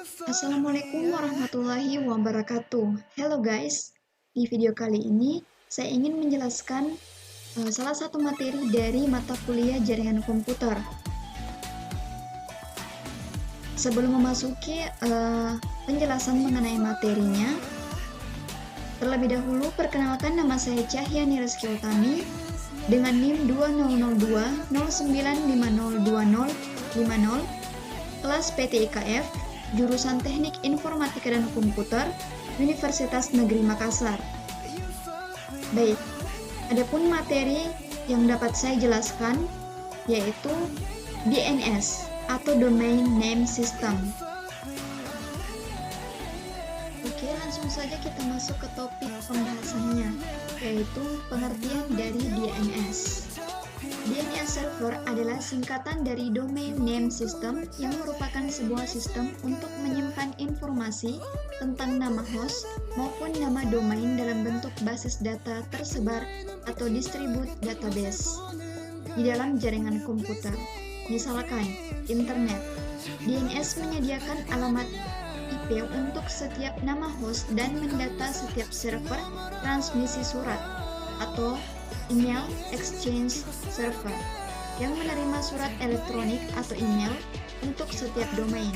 Assalamualaikum warahmatullahi wabarakatuh. Hello guys, di video kali ini saya ingin menjelaskan salah satu materi dari mata kuliah jaringan komputer. Sebelum memasuki penjelasan mengenai materinya, terlebih dahulu perkenalkan nama saya Cahyani Rizky Utami dengan NIM 200209502050 kelas PTIKF jurusan Teknik Informatika dan Komputer Universitas Negeri Makassar. Baik, adapun materi yang dapat saya jelaskan yaitu DNS atau Domain Name System. Oke, langsung saja kita masuk ke topik pembahasannya, yaitu pengertian dari DNS. DNS server adalah singkatan dari Domain Name System yang merupakan sebuah sistem untuk menyimpan informasi tentang nama host maupun nama domain dalam bentuk basis data tersebar atau distribute database di dalam jaringan komputer. Misalkan, internet. DNS menyediakan alamat IP untuk setiap nama host dan mendata setiap server transmisi surat atau email exchange server yang menerima surat elektronik atau email untuk setiap domain.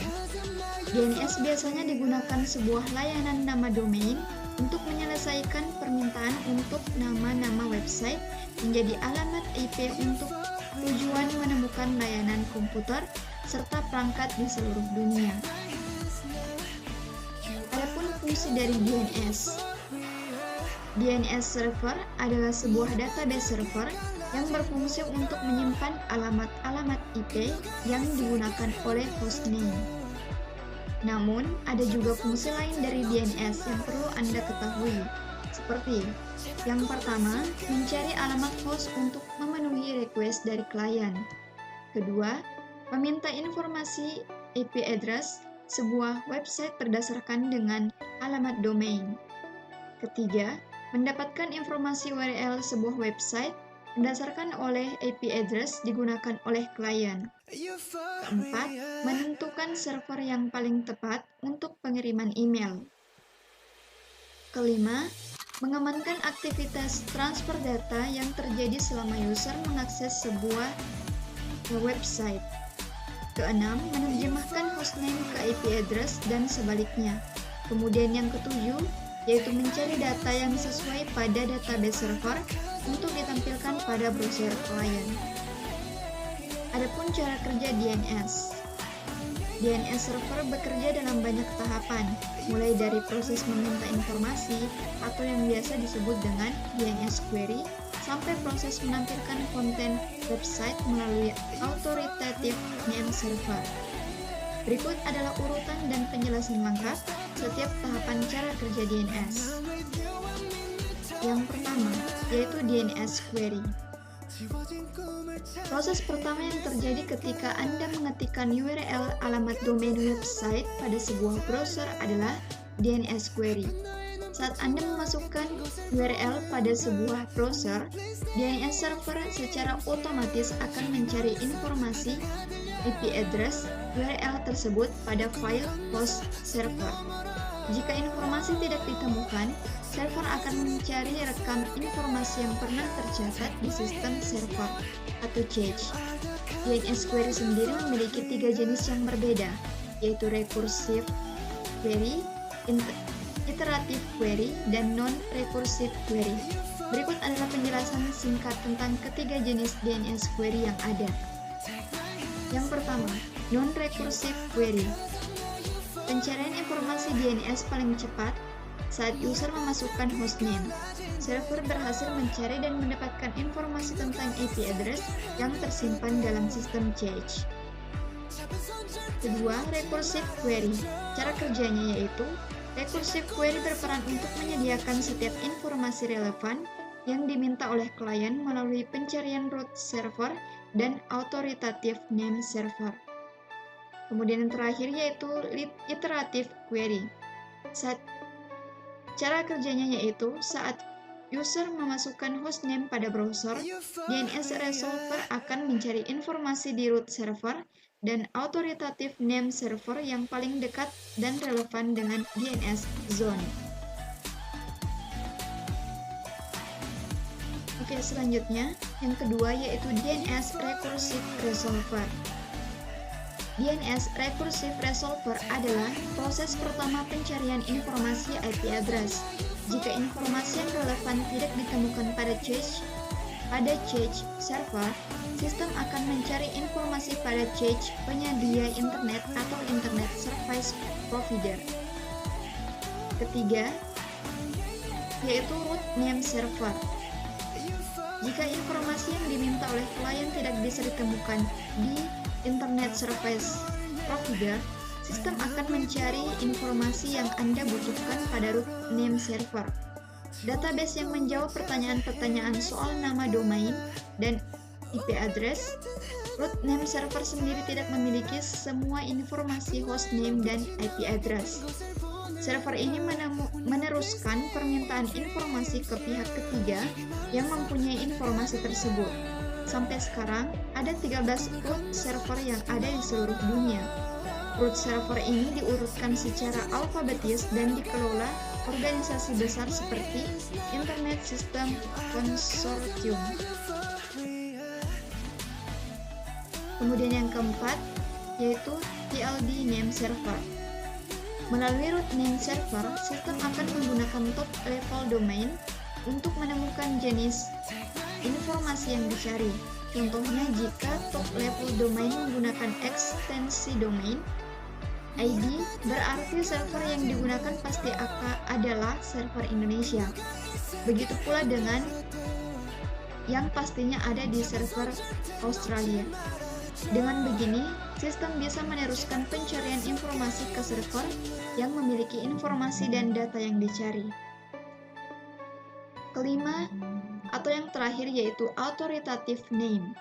DNS biasanya digunakan sebuah layanan nama domain untuk menyelesaikan permintaan untuk nama-nama website menjadi alamat IP untuk tujuan menemukan layanan komputer serta perangkat di seluruh dunia. Adapun fungsi dari DNS. DNS server adalah sebuah database server yang berfungsi untuk menyimpan alamat-alamat IP yang digunakan oleh hostname. Namun, ada juga fungsi lain dari DNS yang perlu Anda ketahui, seperti yang pertama, mencari alamat host untuk memenuhi request dari klien. Kedua, meminta informasi IP address sebuah website berdasarkan dengan alamat domain. Ketiga, mendapatkan informasi URL sebuah website berdasarkan oleh IP address digunakan oleh klien. Keempat, menentukan server yang paling tepat untuk pengiriman email. Kelima, mengamankan aktivitas transfer data yang terjadi selama user mengakses sebuah website. Keenam, menerjemahkan hostname ke IP address dan sebaliknya. Kemudian yang ketujuh, yaitu mencari data yang sesuai pada database server untuk ditampilkan pada browser klien. Adapun cara kerja DNS. DNS server bekerja dalam banyak tahapan, mulai dari proses meminta informasi atau yang biasa disebut dengan DNS query, sampai proses menampilkan konten website melalui authoritative name server. Berikut adalah urutan dan penjelasan lengkap setiap tahapan cara kerja DNS. Yang pertama, yaitu DNS query. Proses pertama yang terjadi ketika Anda mengetikkan URL alamat domain website pada sebuah browser adalah DNS query. Saat Anda memasukkan URL pada sebuah browser, DNS server secara otomatis akan mencari informasi IP address URL tersebut pada file host server. Jika informasi tidak ditemukan, server akan mencari rekam informasi yang pernah tercatat di sistem server atau cache. DNS query sendiri memiliki 3 jenis yang berbeda, yaitu recursive query, iterative query, dan non-recursive query. Berikut adalah penjelasan singkat tentang ketiga jenis DNS query yang ada. Yang pertama, non-recursive query. Pencarian informasi DNS paling cepat saat user memasukkan hostname. Server berhasil mencari dan mendapatkan informasi tentang IP address yang tersimpan dalam sistem cache. Kedua, recursive query. Cara kerjanya yaitu, recursive query berperan untuk menyediakan setiap informasi relevan yang diminta oleh klien melalui pencarian root server dan authoritative name server. Kemudian yang terakhir yaitu iterative query. Cara kerjanya yaitu saat user memasukkan hostname pada browser, DNS resolver akan mencari informasi di root server dan authoritative name server yang paling dekat dan relevan dengan DNS zone. Oke, selanjutnya yang kedua yaitu DNS Recursive Resolver. DNS Recursive Resolver adalah proses pertama pencarian informasi IP address. Jika informasi yang relevan tidak ditemukan pada cache server, sistem akan mencari informasi pada cache penyedia internet atau internet service provider. Ketiga, yaitu root name server. Jika informasi yang diminta oleh klien tidak bisa ditemukan di internet service provider, sistem akan mencari informasi yang Anda butuhkan pada root name server. Database yang menjawab pertanyaan-pertanyaan soal nama domain dan IP address. Root name server sendiri tidak memiliki semua informasi hostname dan IP address. Server ini meneruskan permintaan informasi ke pihak ketiga yang mempunyai informasi tersebut. Sampai sekarang, ada 13 root server yang ada di seluruh dunia. Root server ini diurutkan secara alfabetis dan dikelola organisasi besar seperti Internet System Consortium. Kemudian yang keempat, yaitu TLD Name Server. Melalui root name server, sistem akan menggunakan top level domain untuk menemukan jenis informasi yang dicari. Contohnya, jika top level domain menggunakan ekstensi domain ID, berarti server yang digunakan pasti adalah server Indonesia. Begitu pula dengan yang pastinya ada di server Australia. Dengan begini, sistem bisa meneruskan pencarian informasi ke server yang memiliki informasi dan data yang dicari. Kelima, atau yang terakhir yaitu authoritative name.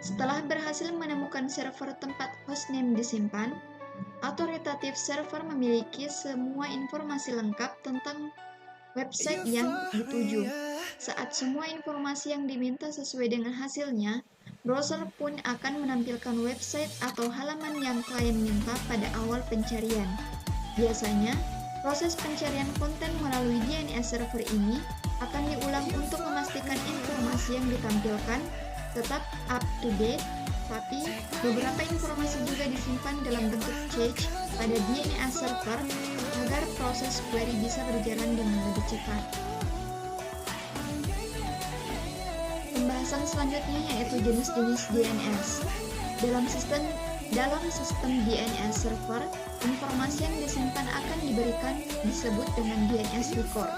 Setelah berhasil menemukan server tempat hostname disimpan, authoritative server memiliki semua informasi lengkap tentang website yang dituju. Saat semua informasi yang diminta sesuai dengan hasilnya, browser pun akan menampilkan website atau halaman yang klien minta pada awal pencarian. Biasanya, proses pencarian konten melalui DNS server ini akan diulang untuk memastikan informasi yang ditampilkan tetap up to date, tapi beberapa informasi juga disimpan dalam bentuk cache pada DNS server agar proses query bisa berjalan dengan lebih cepat. Pembahasan selanjutnya yaitu jenis-jenis DNS. Dalam sistem DNS server, informasi yang disimpan akan disebut dengan DNS record.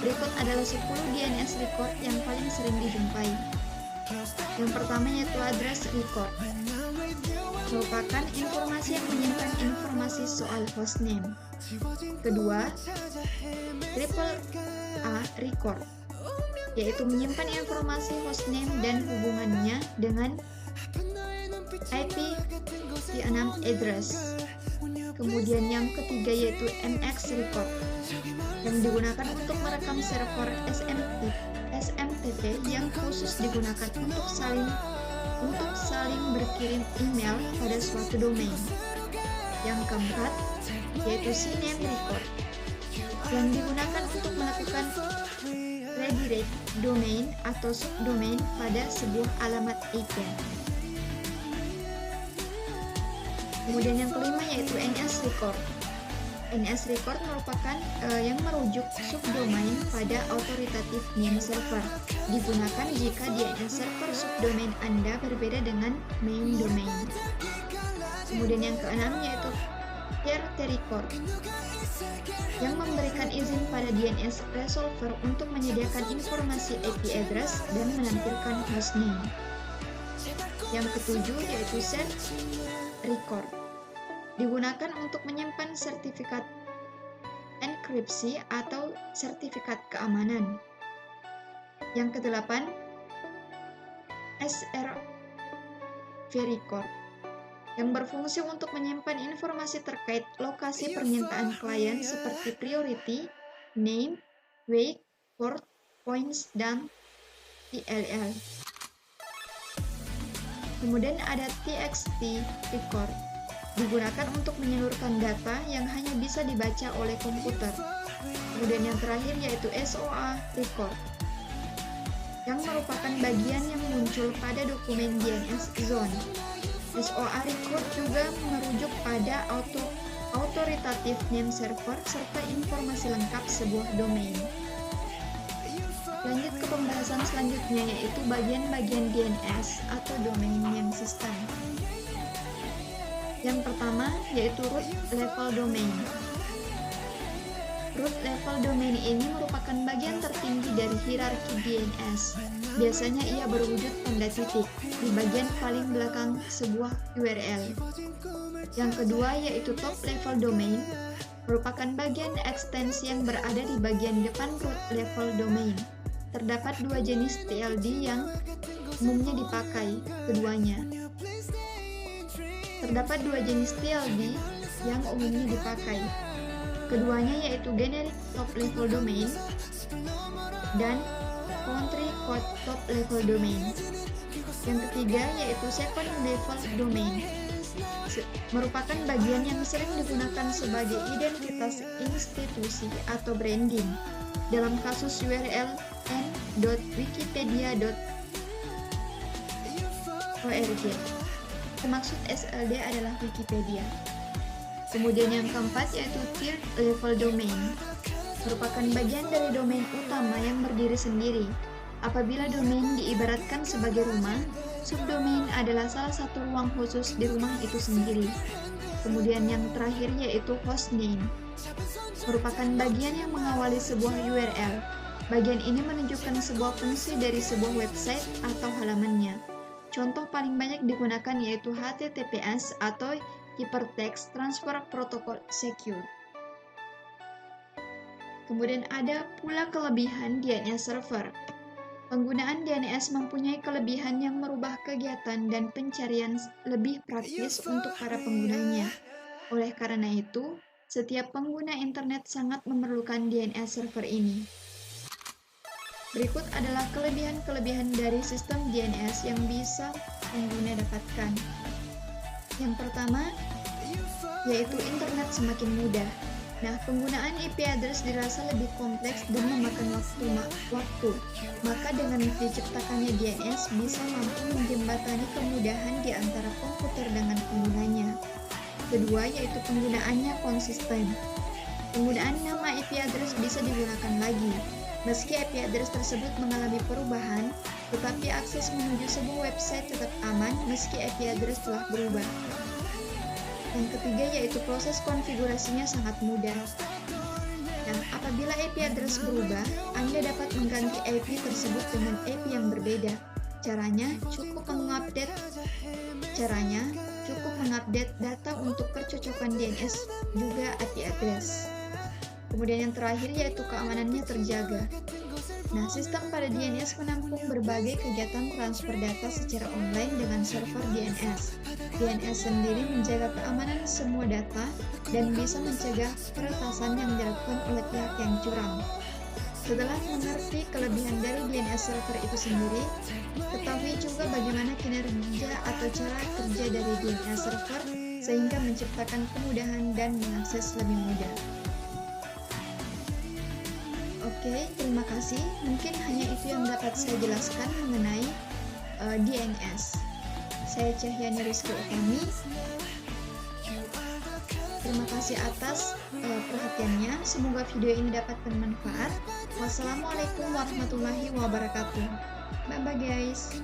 Berikut adalah 10 DNS record yang paling sering dijumpai. Yang pertama yaitu address record. Merupakan informasi yang menyimpan informasi soal hostname. Kedua, triple A record, yaitu menyimpan informasi hostname dan hubungannya dengan IP v6 address. Kemudian yang ketiga yaitu MX record, yang digunakan untuk merekam server SMTP yang khusus digunakan untuk saling berkirim email pada suatu domain. Yang keempat yaitu CNAME record, yang digunakan untuk melakukan redirect domain atau subdomain pada sebuah alamat IP. Kemudian yang kelima yaitu NS record. NS record merupakan yang merujuk subdomain pada authoritative name server. Digunakan jika DNS server subdomain Anda berbeda dengan main domain. Kemudian yang keenam yaitu PRT record, yang memberikan izin pada DNS resolver untuk menyediakan informasi IP address dan menampilkan hostname. Yang ketujuh yaitu set record, digunakan untuk menyimpan sertifikat enkripsi atau sertifikat keamanan. Yang kedelapan, SRV record, yang berfungsi untuk menyimpan informasi terkait lokasi permintaan klien seperti priority, name, wait, port, points, dan TLL. Kemudian ada TXT record, digunakan untuk menyalurkan data yang hanya bisa dibaca oleh komputer. Kemudian yang terakhir yaitu SOA record, yang merupakan bagian yang muncul pada dokumen DNS zone. SOA record juga merujuk pada authoritative name server serta informasi lengkap sebuah domain. Lanjut ke pembahasan selanjutnya yaitu bagian-bagian DNS atau domain name system. Yang pertama yaitu root level domain. Root level domain ini merupakan bagian tertinggi dari hierarki DNS. Biasanya ia berwujud tanda titik di bagian paling belakang sebuah URL. Yang kedua yaitu top level domain, merupakan bagian ekstensi yang berada di bagian depan root level domain. Terdapat dua jenis TLD yang umumnya dipakai keduanya. Terdapat dua jenis TLD yang umumnya dipakai. Keduanya yaitu generic top level domain dan country code top level domain. Yang ketiga yaitu second level domain, merupakan bagian yang sering digunakan sebagai identitas institusi atau branding. Dalam kasus URL n.wikipedia.org, maksud SLD adalah Wikipedia. Kemudian yang keempat yaitu third level domain, merupakan bagian dari domain utama yang berdiri sendiri. Apabila domain diibaratkan sebagai rumah, subdomain adalah salah satu ruang khusus di rumah itu sendiri. Kemudian yang terakhir yaitu hostname, merupakan bagian yang mengawali sebuah URL. Bagian ini menunjukkan sebuah fungsi dari sebuah website atau halamannya. Contoh paling banyak digunakan yaitu HTTPS atau Hypertext Transfer Protocol Secure. Kemudian ada pula kelebihan DNS server. Penggunaan DNS mempunyai kelebihan yang merubah kegiatan dan pencarian lebih praktis untuk para penggunanya. Oleh karena itu, setiap pengguna internet sangat memerlukan DNS server ini. Berikut adalah kelebihan-kelebihan dari sistem DNS yang bisa pengguna dapatkan. Yang pertama, yaitu internet semakin mudah. Nah, penggunaan IP address dirasa lebih kompleks dan memakan waktu. Maka dengan diciptakannya DNS bisa mampu menjembatani kemudahan di antara komputer dengan penggunanya. Kedua, yaitu penggunaannya konsisten. Penggunaan nama IP address bisa digunakan lagi. Meski IP address tersebut mengalami perubahan, tetapi akses menuju sebuah website tetap aman meski IP address telah berubah. Yang ketiga yaitu proses konfigurasinya sangat mudah. Nah, apabila IP address berubah, Anda dapat mengganti IP tersebut dengan IP yang berbeda. Caranya cukup mengupdate data untuk percocokan DNS juga IP address. Kemudian yang terakhir yaitu keamanannya terjaga. Nah, sistem pada DNS menampung berbagai kegiatan transfer data secara online dengan server DNS. DNS sendiri menjaga keamanan semua data dan bisa mencegah peretasan yang dilakukan oleh pihak yang curang. Setelah mengerti kelebihan dari DNS server itu sendiri, ketahui juga bagaimana kinerja atau cara kerja dari DNS server sehingga menciptakan kemudahan dan mengakses lebih mudah. Oke, terima kasih. Mungkin hanya itu yang dapat saya jelaskan mengenai DNS. Saya Cahyani Rizky Utami. Terima kasih atas perhatiannya. Semoga video ini dapat bermanfaat. Wassalamualaikum warahmatullahi wabarakatuh. Bye-bye guys.